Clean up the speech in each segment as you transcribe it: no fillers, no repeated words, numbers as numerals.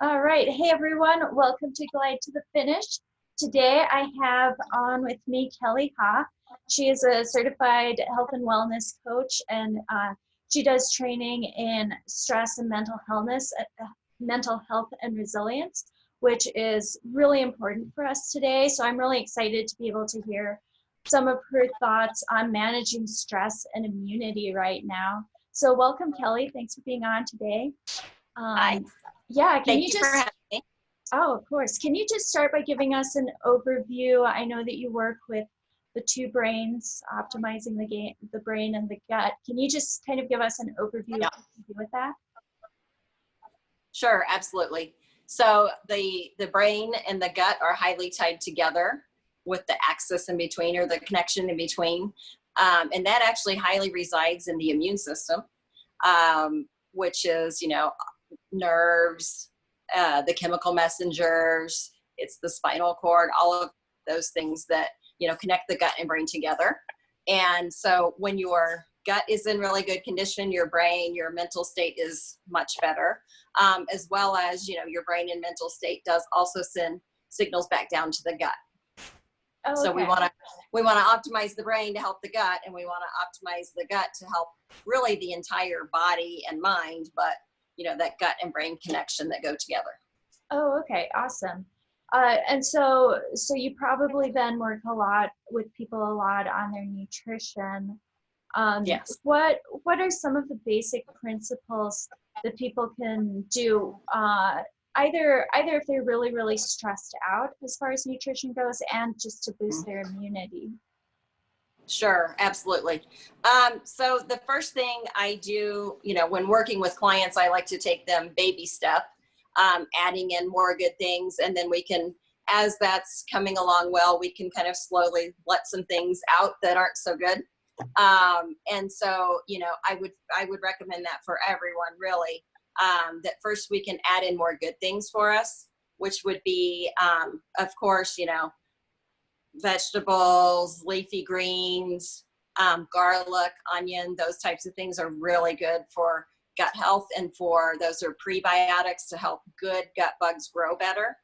All right. Hey, everyone. Welcome to Glide to the Finish. Today, I have on with me Kelly Haugh. She is a certified health and wellness coach, and she does training in stress and mental health and resilience, which is really important for us today. So I'm really excited to be able to hear some of her thoughts on managing stress and immunity right now. So welcome, Kelly. Thanks for being on today. Hi, Um, yeah, can thank you you for just, having me. oh, of course. Can you just start by giving us an overview? I know that you work with the two brains, optimizing the brain and the gut. Can you just kind of give us an overview of Yeah, what you do with that? sure, absolutely. So the brain and the gut are highly tied together with the axis in between or the connection in between. And that actually highly resides in the immune system, which is, nerves, the chemical messengers, it's the spinal cord, all of those things that, connect the gut and brain together. And so when your gut is in really good condition, your brain, your mental state is much better, as well as, your brain and mental state does also send signals back down to the gut. Oh, So we okay. want to optimize the brain to help the gut, and we want to optimize the gut to help really the entire body and mind, but that gut and brain connection that go together. Oh, okay. Awesome. And so you probably then work a lot with people a lot on their nutrition. Yes. What are some of the basic principles that people can do, either if they're really stressed out as far as nutrition goes, and just to boost their immunity? Sure, absolutely. So the first thing I do, when working with clients, I like to take them baby step, adding in more good things, and then we can, as that's coming along well, we can kind of slowly let some things out that aren't so good. And so, I would recommend that for everyone, really. That first we can add in more good things for us, which would be, of course, vegetables, leafy greens, garlic, onion, those types of things are really good for gut health, and for those are prebiotics to help good gut bugs grow better.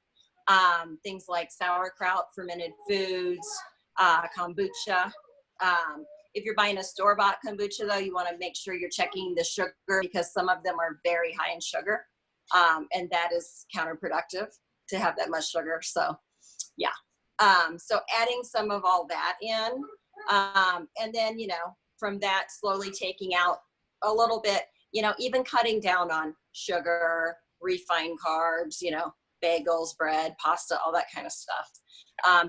Things like sauerkraut, fermented foods, kombucha. If you're buying a store-bought kombucha, though, you want to make sure you're checking the sugar, because some of them are very high in sugar, and that is counterproductive to have that much sugar. So, yeah. So adding some of all that in, and then, from that, slowly taking out a little bit, even cutting down on sugar, refined carbs, bagels, bread, pasta, all that kind of stuff,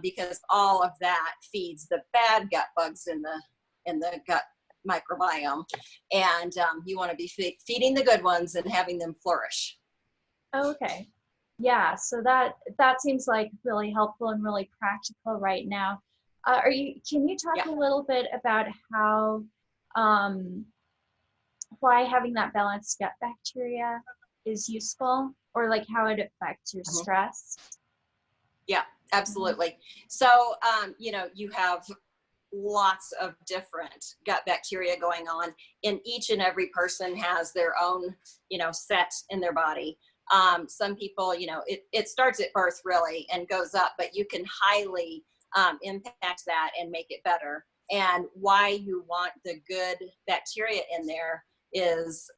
because all of that feeds the bad gut bugs in the gut microbiome, and you want to be feeding the good ones and having them flourish. Okay. Yeah, so that seems like really helpful and really practical right now. Can you talk Yeah. a little bit about how um, why having that balanced gut bacteria is useful, or like how it affects your Mhm. stress? Yeah, absolutely. So, you have lots of different gut bacteria going on, and each and every person has their own, set in their body. Some people, it starts at birth really and goes up, but you can highly impact that and make it better. And why you want the good bacteria in there is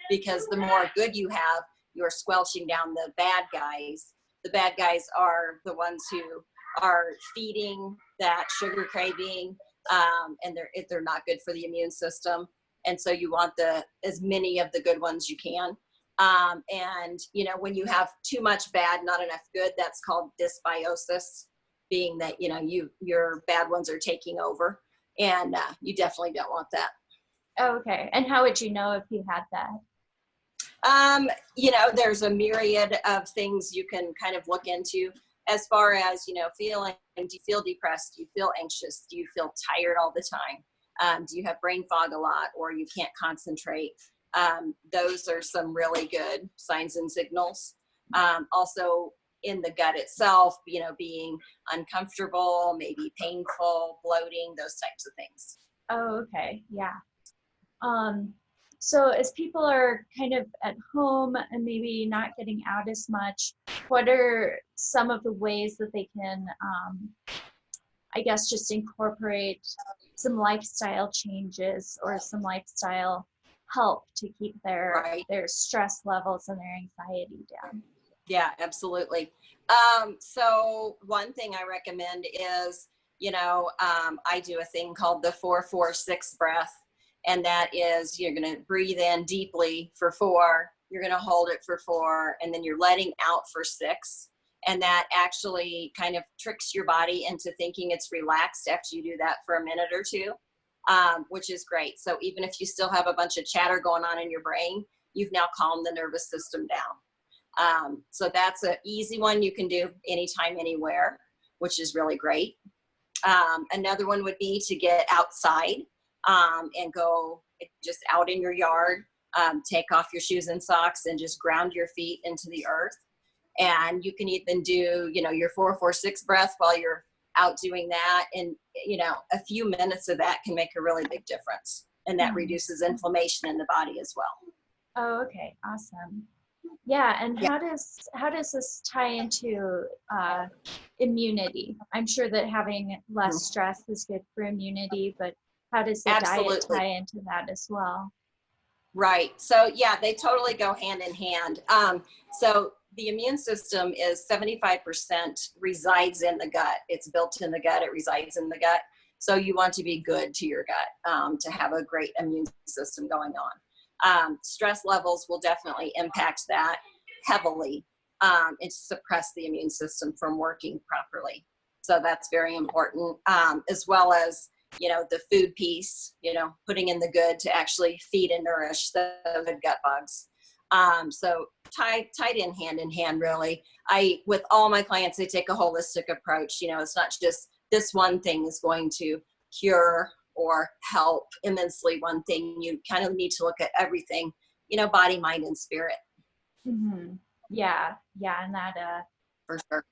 because the more good you have, you're squelching down the bad guys. The bad guys are the ones who are feeding that sugar craving, and they're not good for the immune system. And so you want as many of the good ones you can. And when you have too much bad, not enough good, that's called dysbiosis, being that your bad ones are taking over, and you definitely don't want that. Oh, okay. And how would you know if you had that? There's a myriad of things you can kind of look into, as far as, feeling, do you feel depressed? Do you feel anxious? Do you feel tired all the time? Do you have brain fog a lot, or you can't concentrate? Those are some really good signs and signals. Also in the gut itself, being uncomfortable, maybe painful, bloating, those types of things. Oh, okay. Yeah. Um, So as people are kind of at home and maybe not getting out as much, what are some of the ways that they can, I guess, just incorporate some lifestyle changes or some lifestyle help to keep Right. their stress levels and their anxiety down? Yeah, absolutely. So one thing I recommend is, I do a thing called the 4-4-6 breath. And that is, you're going to breathe in deeply for 4, you're going to hold it for 4, and then you're letting out for 6. And that actually kind of tricks your body into thinking it's relaxed after you do that for a minute or two, which is great. So even if you still have a bunch of chatter going on in your brain, you've now calmed the nervous system down. So that's an easy one you can do anytime, anywhere, which is really great. Another one would be to get outside and go just out in your yard, take off your shoes and socks and just ground your feet into the earth. And you can even do, your 4-4-6 breath while you're out doing that. And, a few minutes of that can make a really big difference. And that reduces inflammation in the body as well. Oh, okay. Awesome. Yeah, and Yeah. how does this tie into immunity? I'm sure that having less stress is good for immunity, but how does the diet tie into that as well? Right. So yeah, they totally go hand in hand. So the immune system is 75% resides in the gut. It's built in the gut. It resides in the gut. So you want to be good to your gut to have a great immune system going on. Stress levels will definitely impact that heavily and suppress the immune system from working properly. So that's very important, as well as, the food piece, putting in the good to actually feed and nourish the good gut bugs. So tied in hand, really. With all my clients, I take a holistic approach. It's not just this one thing is going to cure or help immensely one thing. You kind of need to look at everything, body, mind, and spirit. Mm-hmm. Yeah. And that, for sure.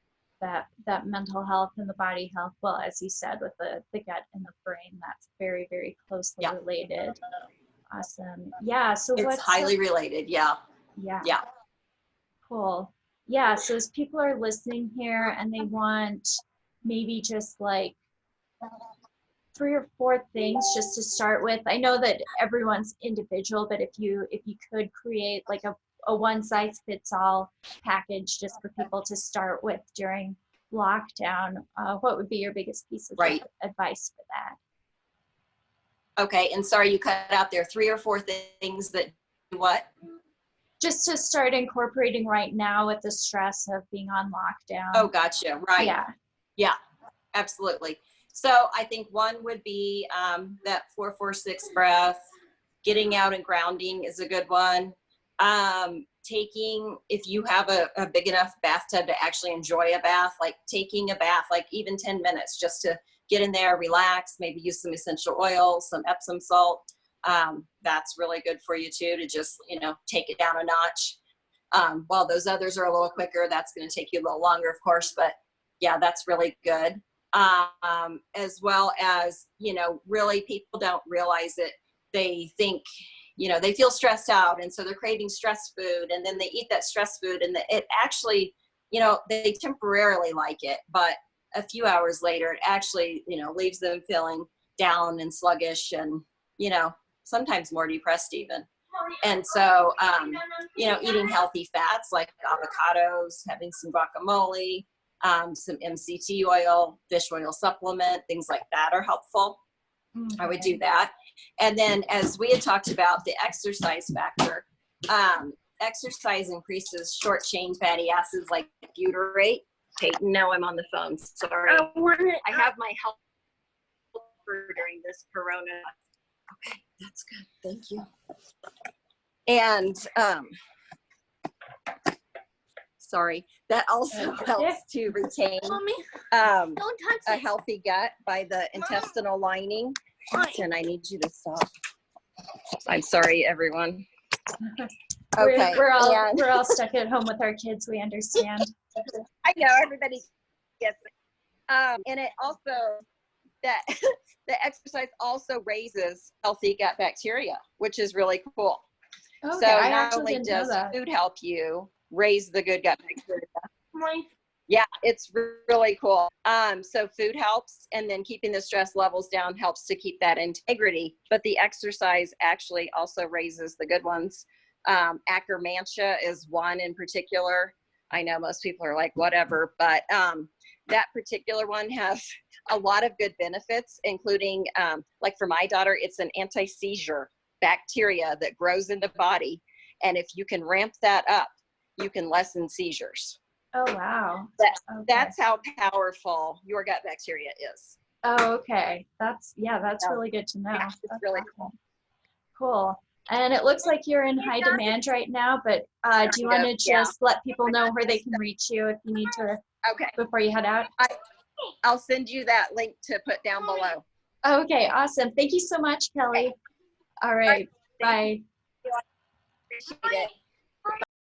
That mental health and the body health, well, as you said, with the gut and the brain, that's very, very closely related. Awesome. Yeah. So it's highly related. Yeah. Cool. Yeah. So as people are listening here and they want maybe just like 3 or 4 things just to start with. I know that everyone's individual, but if you could create like a one size fits all package just for people to start with during lockdown, what would be your biggest piece of advice for that? Okay. And sorry, you cut out there. 3 or 4 things that what? Just to start incorporating right now with the stress of being on lockdown. Oh, gotcha. Right. Yeah, absolutely. So I think one would be that 4-4-6 breath. Getting out and grounding is a good one. If you have a big enough bathtub to actually enjoy a bath, like taking a bath, like even 10 minutes just to get in there, relax, maybe use some essential oil, some Epsom salt. That's really good for you too, to just, take it down a notch. While those others are a little quicker, that's going to take you a little longer, of course, but yeah, that's really good. As well as, really people don't realize it. They think, they feel stressed out. And so they're craving stress food, and then they eat that stress food, and it actually, they temporarily like it, but a few hours later, it actually, leaves them feeling down and sluggish and, sometimes more depressed even. And so, eating healthy fats like avocados, having some guacamole, some MCT oil, fish oil supplement, things like that are helpful. I would do that. And then, as we had talked about, the exercise factor, exercise increases short chain fatty acids like butyrate. Peyton, no, I'm on the phone. Sorry. I have my helper during this corona. Okay, that's good. Thank you. And sorry, that also helps to retain a healthy gut by the intestinal lining. And I need you to stop. I'm sorry, everyone. Okay, we're all stuck at home with our kids. We understand. I know, everybody gets it. And it also that the exercise also raises healthy gut bacteria, which is really cool. Okay, So I not actually only didn't know does that. food help you raise the good gut bacteria. Yeah, it's really cool. So food helps, and then keeping the stress levels down helps to keep that integrity. But the exercise actually also raises the good ones. Akkermansia is one in particular. I know most people are like, whatever, but that particular one has a lot of good benefits, including, like for my daughter, it's an anti-seizure bacteria that grows in the body. And if you can ramp that up, you can lessen seizures. Oh, wow. Okay. That's how powerful your gut bacteria is. Oh, okay. That's So, really good to know. yeah, it's That's really awesome. cool. Cool. And it looks like you're in high demand right now, but do you want to Yeah. just let people know where they can reach you if you need to Okay. before you head out? I'll send you that link to put down below. Okay, awesome. Thank you so much, Kelly. All right. Bye. Appreciate it.